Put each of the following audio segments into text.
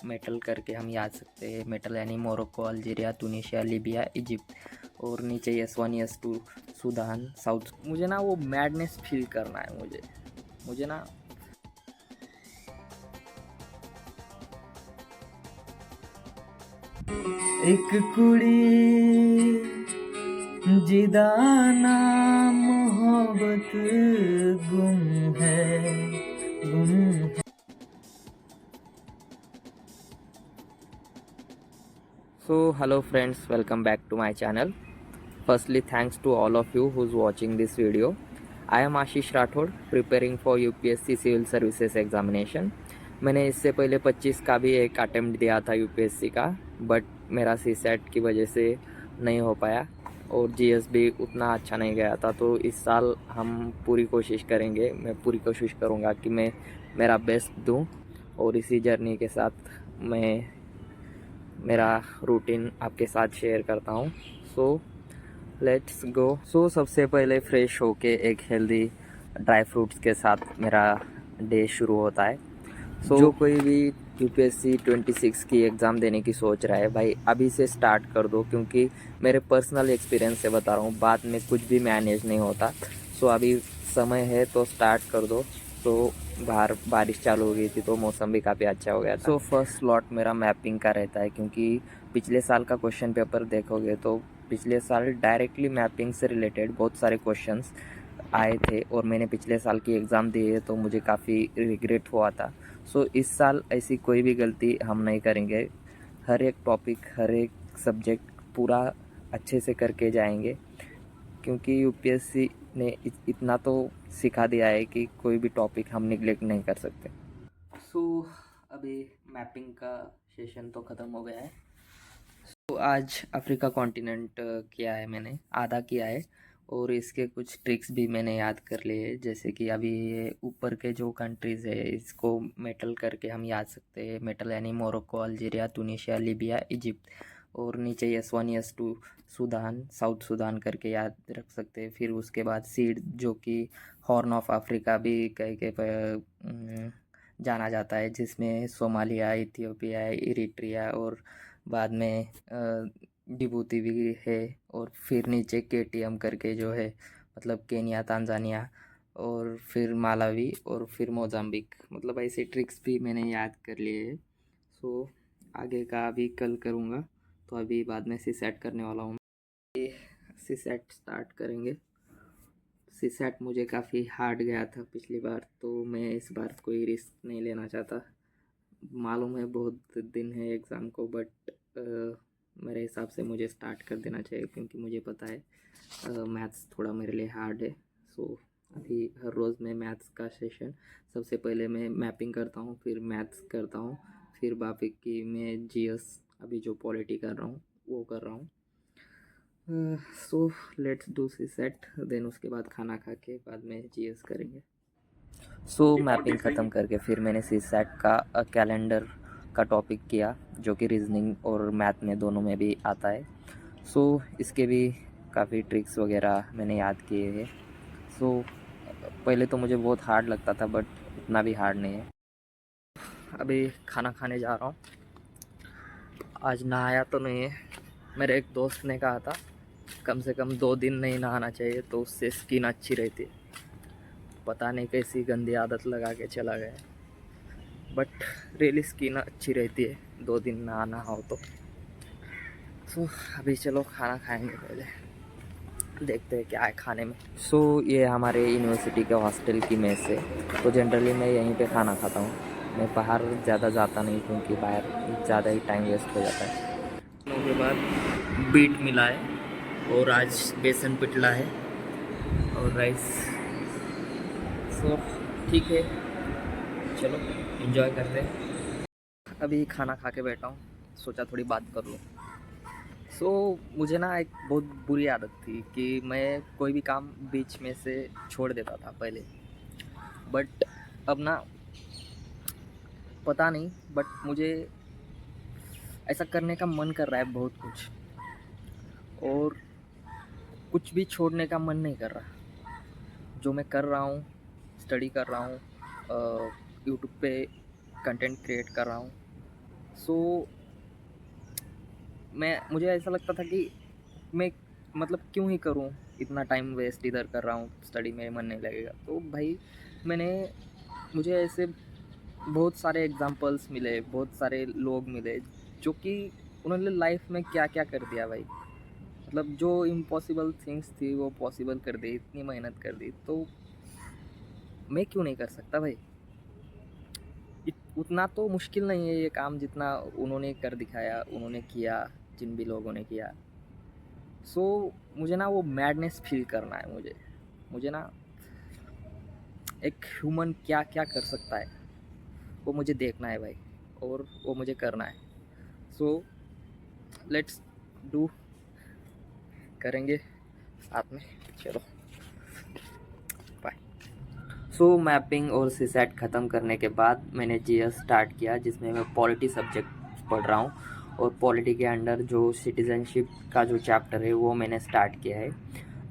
Metal करके हम याद सकते हैं। मेटल यानी मोरक्को, अल्जीरिया, तुनिशिया, लीबिया, इजिप्ट। और नीचे S1 S2 सूडान, साउथ। मुझे ना वो मैडनेस फील करना है। मुझे ना एक कुड़ी जिदा नाम मोहब्बत गुम है, गुम है। So hello friends, welcome back to my channel. Firstly, thanks to all of you who's watching this video. I am Ashish Rathod, preparing for UPSC Civil Services examination. मैंने इससे पहले 25 का भी एक अटेम्प्ट दिया था यूपीएससी का, बट मेरा सीसेट की वजह से नहीं हो पाया और जीएस भी उतना अच्छा नहीं गया था। तो इस साल हम पूरी कोशिश करेंगे, मैं पूरी कोशिश करूँगा कि मैं मेरा बेस्ट दूँ। और इसी जर्नी के साथ मैं मेरा रूटीन आपके साथ शेयर करता हूँ। So let's go. सो सबसे पहले फ्रेश होके एक हेल्दी ड्राई फ्रूट्स के साथ मेरा डे शुरू होता है। जो कोई भी यूपीएससी 26 की एग्ज़ाम देने की सोच रहा है, भाई अभी से स्टार्ट कर दो, क्योंकि मेरे पर्सनल एक्सपीरियंस से बता रहा हूँ, बाद में कुछ भी मैनेज नहीं होता। सो अभी समय है तो स्टार्ट कर दो। तो बाहर बारिश चालू हो गई थी तो मौसम भी काफ़ी अच्छा हो गया था। सो फर्स्ट स्लॉट मेरा मैपिंग का रहता है, क्योंकि पिछले साल का क्वेश्चन पेपर देखोगे तो पिछले साल डायरेक्टली मैपिंग से रिलेटेड बहुत सारे क्वेश्चंस आए थे और मैंने पिछले साल की एग्ज़ाम दी है तो मुझे काफ़ी रिग्रेट हुआ था। सो इस साल ऐसी कोई भी गलती हम नहीं करेंगे। हर एक टॉपिक, हर एक सब्जेक्ट पूरा अच्छे से करके जाएंगे, क्योंकि यूपीएससी ने इतना तो सिखा दिया है कि कोई भी टॉपिक हम निगलेक्ट नहीं कर सकते। सो अभी मैपिंग का सेशन तो ख़त्म हो गया है। तो आज अफ्रीका कॉन्टिनेंट किया है, मैंने आधा किया है और इसके कुछ ट्रिक्स भी मैंने याद कर लिए। जैसे कि अभी ये ऊपर के जो कंट्रीज़ है इसको मेटल करके हम याद सकते हैं। मेटल यानी मोरक्को, अल्जीरिया, तुनिशिया, लीबिया, इजिप्ट। और नीचे S1 S2 Sudan, south Sudan करके याद रख सकते हैं। फिर उसके बाद सीड, जो कि हॉर्न ऑफ अफ्रीका भी कह के जाना जाता है, जिसमें सोमालिया, इथियोपिया, इरिट्रिया और बाद में डिबूती भी है। और फिर नीचे KTM करके जो है, मतलब केनिया, तांजानिया, और फिर मालावी, और फिर मोजाम्बिक। मतलब ऐसे ट्रिक्स भी मैंने याद कर लिए हैं। सो आगे का अभी कल करूँगा। तो अभी बाद में सीसेट करने वाला हूँ। सीसेट स्टार्ट करेंगे। सीसेट मुझे काफ़ी हार्ड गया था पिछली बार, तो मैं इस बार कोई रिस्क नहीं लेना चाहता। मालूम है बहुत दिन है एग्ज़ाम को, बट मेरे हिसाब से मुझे स्टार्ट कर देना चाहिए, क्योंकि मुझे पता है मैथ्स थोड़ा मेरे लिए हार्ड है। सो अभी हर रोज़ मैं मैथ्स का सेशन, सबसे पहले मैं मैपिंग करता हूँ, फिर मैथ्स करता हूँ, फिर बाकी की मैं जीएस, अभी जो पॉलिटी कर रहा हूँ वो कर रहा हूँ। So let's do C set, then उसके बाद खाना खा के बाद में जीएस करेंगे। सो मैपिंग ख़त्म करके फिर मैंने सी सेट का कैलेंडर का टॉपिक किया, जो कि रीजनिंग और मैथ में दोनों में भी आता है। सो इसके भी काफ़ी ट्रिक्स वगैरह मैंने याद किए हैं। सो पहले तो मुझे बहुत हार्ड लगता था, बट उतना भी हार्ड नहीं है। अभी खाना खाने जा रहा हूँ। आज नहाया तो नहीं है। मेरे एक दोस्त ने कहा था कम से कम 2 दिन नहीं नहाना चाहिए, तो उससे स्किन अच्छी रहती है। पता नहीं कैसी गंदी आदत लगा के चला गया, बट रियली स्किन अच्छी रहती है 2 दिन नहाना हो तो। सो अभी चलो खाना खाएंगे, पहले देखते हैं क्या है खाने में। सो ये हमारे यूनिवर्सिटी के हॉस्टल की मेस है, तो जनरली मैं यहीं पे खाना खाता हूँ। मैं बाहर ज़्यादा जाता नहीं, क्योंकि बाहर ज़्यादा ही टाइम वेस्ट हो जाता है। उसके बाद बीट मिला है और आज बेसन पिटला है और राइस। सो ठीक है, चलो एंजॉय करते हैं। अभी खाना खा के बैठा हूँ, सोचा थोड़ी बात कर लूँ। सो मुझे ना एक बहुत बुरी आदत थी कि मैं कोई भी काम बीच में से छोड़ देता था पहले, बट अब ना पता नहीं, बट मुझे ऐसा करने का मन कर रहा है बहुत कुछ, और कुछ भी छोड़ने का मन नहीं कर रहा। जो मैं कर रहा हूँ, स्टडी कर रहा हूँ, यूट्यूब पे कंटेंट क्रिएट कर रहा हूँ। सो मुझे ऐसा लगता था कि मैं मतलब क्यों ही करूं, इतना टाइम वेस्ट इधर कर रहा हूं, स्टडी में मन नहीं लगेगा। तो भाई मैंने मुझे ऐसे बहुत सारे एग्जांपल्स मिले, बहुत सारे लोग मिले जो कि उन्होंने लाइफ में क्या क्या कर दिया भाई। मतलब जो इम्पॉसिबल थिंग्स थी वो पॉसिबल कर दी, इतनी मेहनत कर दी, तो मैं क्यों नहीं कर सकता भाई। उतना तो मुश्किल नहीं है ये काम जितना उन्होंने कर दिखाया, उन्होंने किया, जिन भी लोगों ने किया। सो मुझे ना वो मैडनेस फील करना है। मुझे ना एक ह्यूमन क्या क्या कर सकता है वो मुझे देखना है भाई, और वो मुझे करना है। सो लेट्स डू, करेंगे साथ में। चलो बाय। सो मैपिंग और सीसैट ख़त्म करने के बाद मैंने जीएस स्टार्ट किया, जिसमें मैं पॉलिटी सब्जेक्ट पढ़ रहा हूँ। और पॉलिटी के अंडर जो सिटीज़नशिप का जो चैप्टर है वो मैंने स्टार्ट किया है,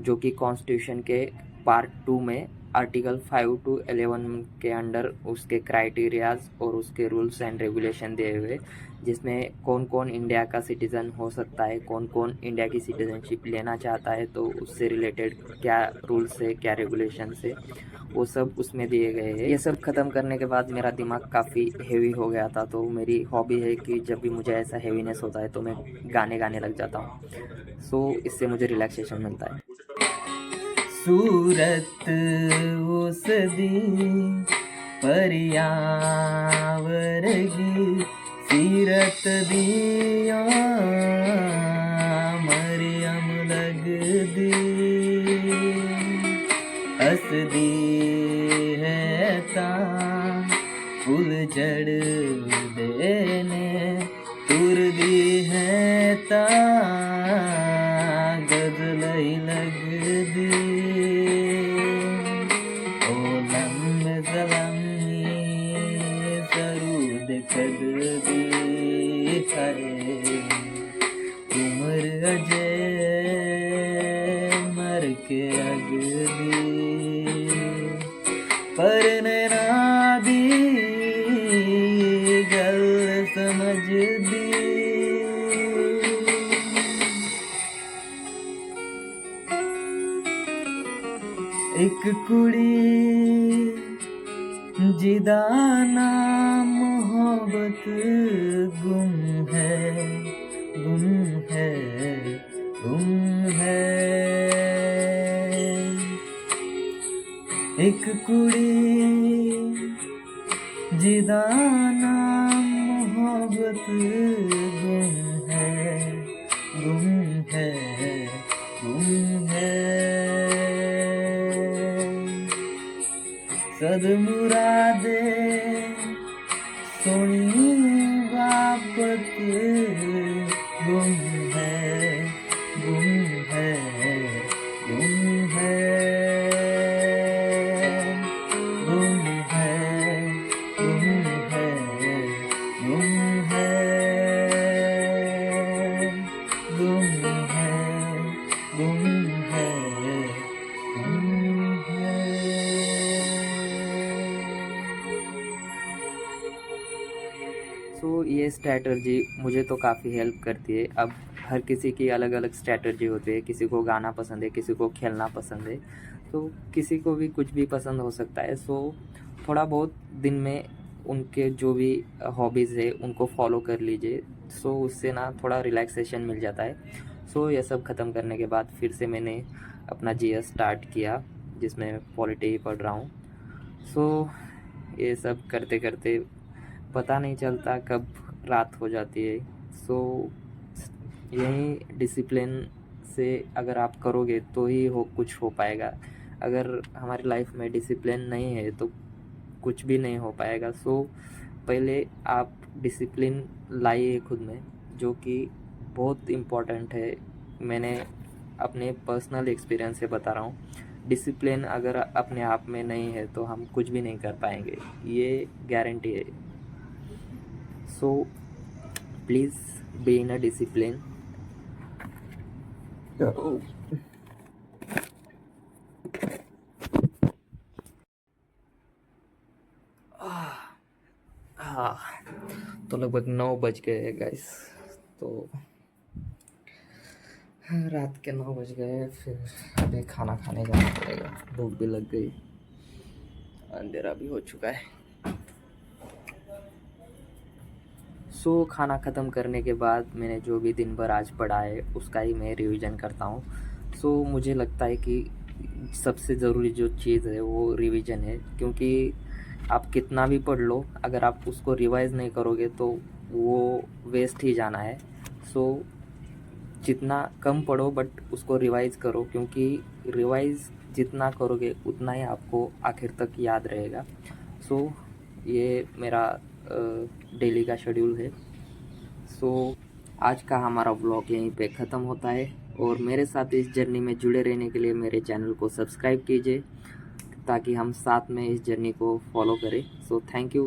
जो कि कॉन्स्टिट्यूशन के पार्ट 2 में आर्टिकल 5 टू 11 के अंडर उसके क्राइटेरियाज और उसके रूल्स एंड रेगुलेशन दिए हुए, जिसमें कौन कौन इंडिया का सिटीज़न हो सकता है, कौन कौन इंडिया की सिटीज़नशिप लेना चाहता है, तो उससे रिलेटेड क्या रूल्स है, क्या रेगुलेशन है, वो सब उसमें दिए गए हैं। ये सब ख़त्म करने के बाद मेरा दिमाग काफ़ी हेवी हो गया था, तो मेरी हॉबी है कि जब भी मुझे ऐसा हेवीनेस होता है तो मैं गाने गाने लग जाता हूँ। सो इससे मुझे रिलैक्सेशन मिलता है। सूरत उस दी परियावरगी सीरत दिया मरियम लग दी हस दी है ता फूल जड़ देने तुर दी है ता गजलई लग दी ओ लम्ब जलमी सरूद कद दी है उम्र अजय मर के अग दी पर नैना दी गल समझ दी एक कुड़ी जिदा नाम मोहब्बत गुम है गुम है गुम है एक कुड़ी जिदा नाम मोहब्बत गुम है गुम है गुम है सद मुरादे सोनी बापत गुम है गुम है गुम है गुम है गुम है गुम है गुम है गुम है गुम है। सो ये स्ट्रैटर्जी मुझे तो काफ़ी हेल्प करती है। अब हर किसी की अलग अलग स्ट्रैटर्जी होती है, किसी को गाना पसंद है, किसी को खेलना पसंद है, तो किसी को भी कुछ भी पसंद हो सकता है। सो थोड़ा बहुत दिन में उनके जो भी हॉबीज़ है उनको फॉलो कर लीजिए। सो उससे ना थोड़ा रिलैक्सेशन मिल जाता है। सो ये सब ख़त्म करने के बाद फिर से मैंने अपना जीएस स्टार्ट किया, जिसमें पॉलिटी पढ़ रहा हूँ। सो ये सब करते करते पता नहीं चलता कब रात हो जाती है। सो यही डिसिप्लिन से अगर आप करोगे तो ही कुछ हो पाएगा। अगर हमारी लाइफ में डिसिप्लिन नहीं है तो कुछ भी नहीं हो पाएगा। सो पहले आप डिसिप्लिन लाइए खुद में, जो कि बहुत इम्पोर्टेंट है। मैंने अपने पर्सनल एक्सपीरियंस से बता रहा हूँ, डिसिप्लिन अगर अपने आप में नहीं है तो हम कुछ भी नहीं कर पाएंगे, ये गारंटी है। So please be in a discipline. Oh. हाँ, तो लगभग 9 बज गए हैं गाइस। तो रात के 9 बज गए, फिर अभी खाना खाने जाना पड़ेगा, भूख भी लग गई, अंधेरा भी हो चुका है। सो खाना ख़त्म करने के बाद मैंने जो भी दिन भर आज पढ़ा है उसका ही मैं रिवीजन करता हूँ। सो मुझे लगता है कि सबसे ज़रूरी जो चीज़ है वो रिवीजन है, क्योंकि आप कितना भी पढ़ लो, अगर आप उसको रिवाइज़ नहीं करोगे तो वो वेस्ट ही जाना है। सो जितना कम पढ़ो बट उसको रिवाइज़ करो, क्योंकि रिवाइज़ जितना करोगे उतना ही आपको आखिर तक याद रहेगा। सो ये मेरा डेली का शेड्यूल है। सो आज का हमारा व्लॉग यहीं पे ख़त्म होता है, और मेरे साथ इस जर्नी में जुड़े रहने के लिए मेरे चैनल को सब्सक्राइब कीजिए, ताकि हम साथ में इस जर्नी को फॉलो करें। So thank you.